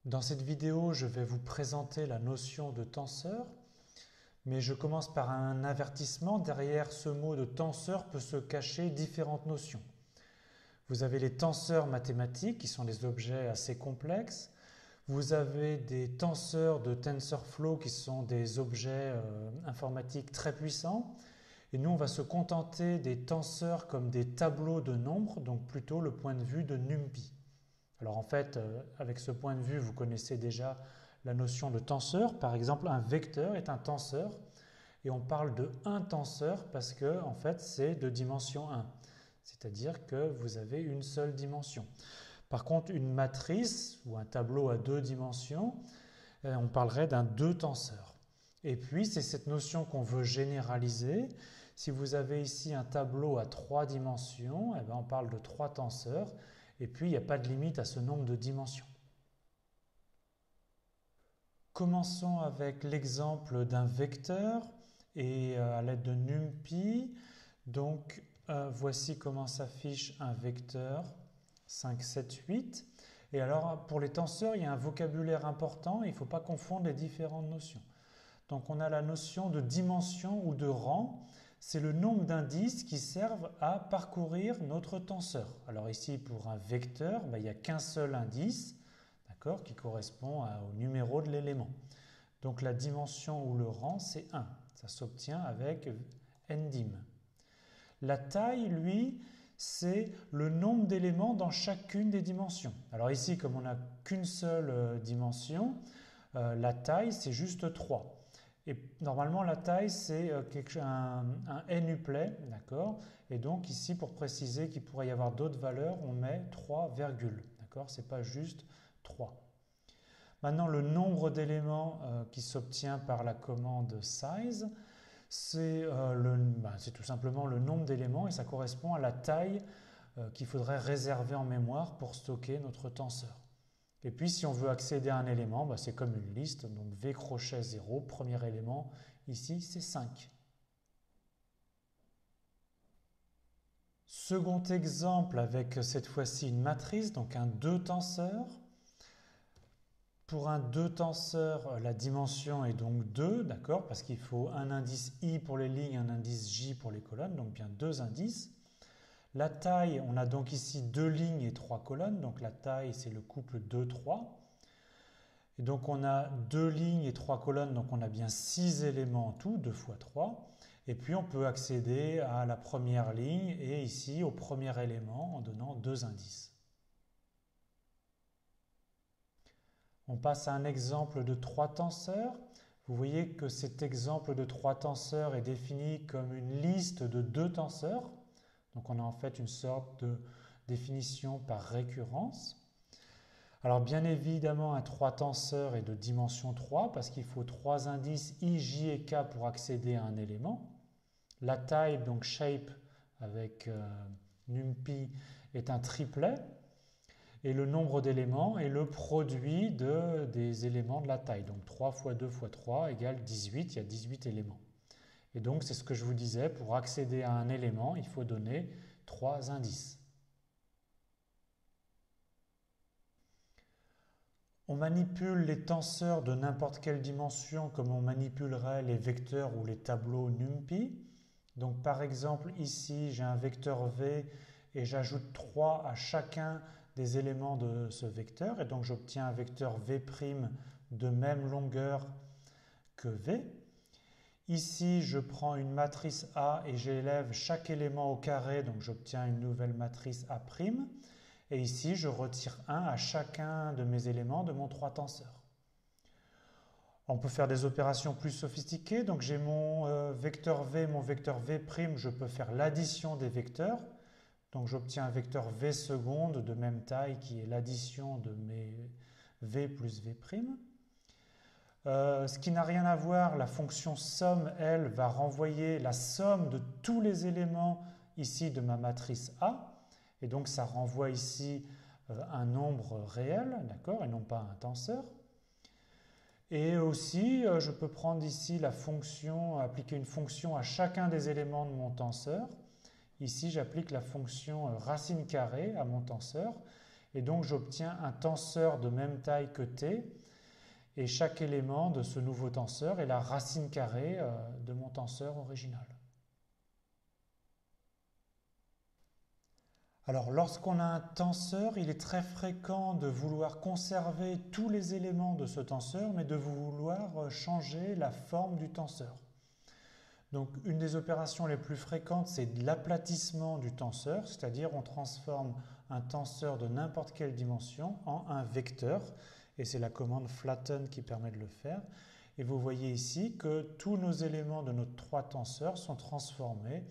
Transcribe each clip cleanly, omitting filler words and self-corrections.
Dans cette vidéo, je vais vous présenter la notion de tenseur, mais je commence par un avertissement. Derrière ce mot de tenseur peut se cacher différentes notions. Vous avez les tenseurs mathématiques, qui sont des objets assez complexes. Vous avez des tenseurs de TensorFlow, qui sont des objets informatiques très puissants. Et nous, on va se contenter des tenseurs comme des tableaux de nombres, donc plutôt le point de vue de NumPy. Alors en fait, avec ce point de vue, vous connaissez déjà la notion de tenseur. Par exemple, un vecteur est un tenseur et on parle de un tenseur parce que en fait, c'est de dimension 1. C'est-à-dire que vous avez une seule dimension. Par contre, une matrice ou un tableau à deux dimensions, on parlerait d'un deux tenseurs. Et puis, c'est cette notion qu'on veut généraliser. Si vous avez ici un tableau à trois dimensions, eh bien, on parle de trois tenseurs. Et puis, il n'y a pas de limite à ce nombre de dimensions. Commençons avec l'exemple d'un vecteur et à l'aide de NumPy. Donc, voici comment s'affiche un vecteur 5, 7, 8. Et alors, pour les tenseurs, il y a un vocabulaire important. Il ne faut pas confondre les différentes notions. Donc, on a la notion de dimension ou de rang. C'est le nombre d'indices qui servent à parcourir notre tenseur. Alors ici, pour un vecteur, il n'y a qu'un seul indice, d'accord, qui correspond au numéro de l'élément. Donc la dimension ou le rang, c'est 1. Ça s'obtient avec ndim. La taille, lui, c'est le nombre d'éléments dans chacune des dimensions. Alors ici, comme on n'a qu'une seule dimension, la taille, c'est juste 3. Et normalement, la taille, c'est un nuplet, d'accord? Et donc ici, pour préciser qu'il pourrait y avoir d'autres valeurs, on met 3 virgules, d'accord? C'est pas juste 3. Maintenant, le nombre d'éléments qui s'obtient par la commande size, c'est tout simplement le nombre d'éléments et ça correspond à la taille qu'il faudrait réserver en mémoire pour stocker notre tenseur. Et puis, si on veut accéder à un élément, c'est comme une liste. Donc, V crochet 0, premier élément, ici, c'est 5. Second exemple avec cette fois-ci une matrice, donc un 2 tenseur. Pour un 2 tenseur, la dimension est donc 2, d'accord, parce qu'il faut un indice I pour les lignes, un indice J pour les colonnes, donc bien deux indices. La taille, on a donc ici 2 lignes et 3 colonnes, donc la taille c'est le couple 2, 3. Et donc on a 2 lignes et 3 colonnes, donc on a bien 6 éléments en tout, 2 fois 3. Et puis on peut accéder à la première ligne et ici au premier élément en donnant 2 indices. On passe à un exemple de 3 tenseurs. Vous voyez que cet exemple de 3 tenseurs est défini comme une liste de 2 tenseurs. Donc on a en fait une sorte de définition par récurrence. Alors bien évidemment, un 3 tenseur est de dimension 3 parce qu'il faut 3 indices I, J et K pour accéder à un élément. La taille, donc shape avec NumPy, est un triplet. Et le nombre d'éléments est le produit des éléments de la taille. Donc 3 fois 2 fois 3 égale 18, il y a 18 éléments. Et donc c'est ce que je vous disais, pour accéder à un élément, il faut donner 3 indices. On manipule les tenseurs de n'importe quelle dimension comme on manipulerait les vecteurs ou les tableaux NumPy. Donc par exemple ici j'ai un vecteur V et j'ajoute 3 à chacun des éléments de ce vecteur et donc j'obtiens un vecteur V' de même longueur que V. Ici, je prends une matrice A et j'élève chaque élément au carré, donc j'obtiens une nouvelle matrice A'. Et ici, je retire 1 à chacun de mes éléments de mon 3 tenseurs. On peut faire des opérations plus sophistiquées, donc j'ai mon vecteur V, mon vecteur V', je peux faire l'addition des vecteurs. Donc j'obtiens un vecteur V seconde de même taille qui est l'addition de mes V plus V'. Ce qui n'a rien à voir, la fonction somme, elle, va renvoyer la somme de tous les éléments ici de ma matrice A. Et donc ça renvoie ici un nombre réel, d'accord, et non pas un tenseur. Et aussi, je peux prendre ici la fonction, appliquer une fonction à chacun des éléments de mon tenseur. Ici, j'applique la fonction racine carrée à mon tenseur. et donc j'obtiens un tenseur de même taille que t, et chaque élément de ce nouveau tenseur est la racine carrée de mon tenseur original. Alors lorsqu'on a un tenseur, il est très fréquent de vouloir conserver tous les éléments de ce tenseur, mais de vouloir changer la forme du tenseur. Donc une des opérations les plus fréquentes, c'est l'aplatissement du tenseur, c'est-à-dire on transforme un tenseur de n'importe quelle dimension en un vecteur, et c'est la commande flatten qui permet de le faire. Et vous voyez ici que tous nos éléments de nos trois tenseurs sont transformés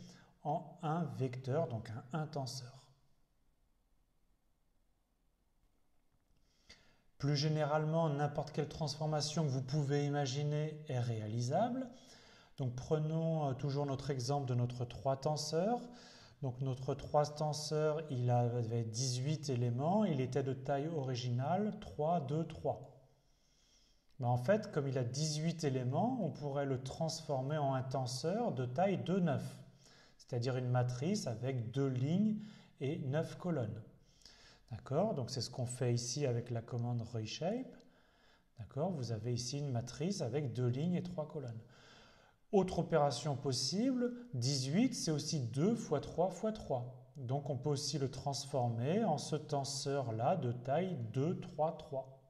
en un vecteur, donc un tenseur. Plus généralement, n'importe quelle transformation que vous pouvez imaginer est réalisable. Donc prenons toujours notre exemple de notre 3 tenseurs. Donc notre 3 tenseur, il avait 18 éléments, il était de taille originale 3, 2, 3. Mais en fait, comme il a 18 éléments, on pourrait le transformer en un tenseur de taille 2, 9, c'est-à-dire une matrice avec 2 lignes et 9 colonnes. D'accord? Donc c'est ce qu'on fait ici avec la commande reshape. D'accord? Vous avez ici une matrice avec 2 lignes et 3 colonnes. Autre opération possible, 18, c'est aussi 2 fois 3 fois 3. Donc on peut aussi le transformer en ce tenseur-là de taille 2, 3, 3.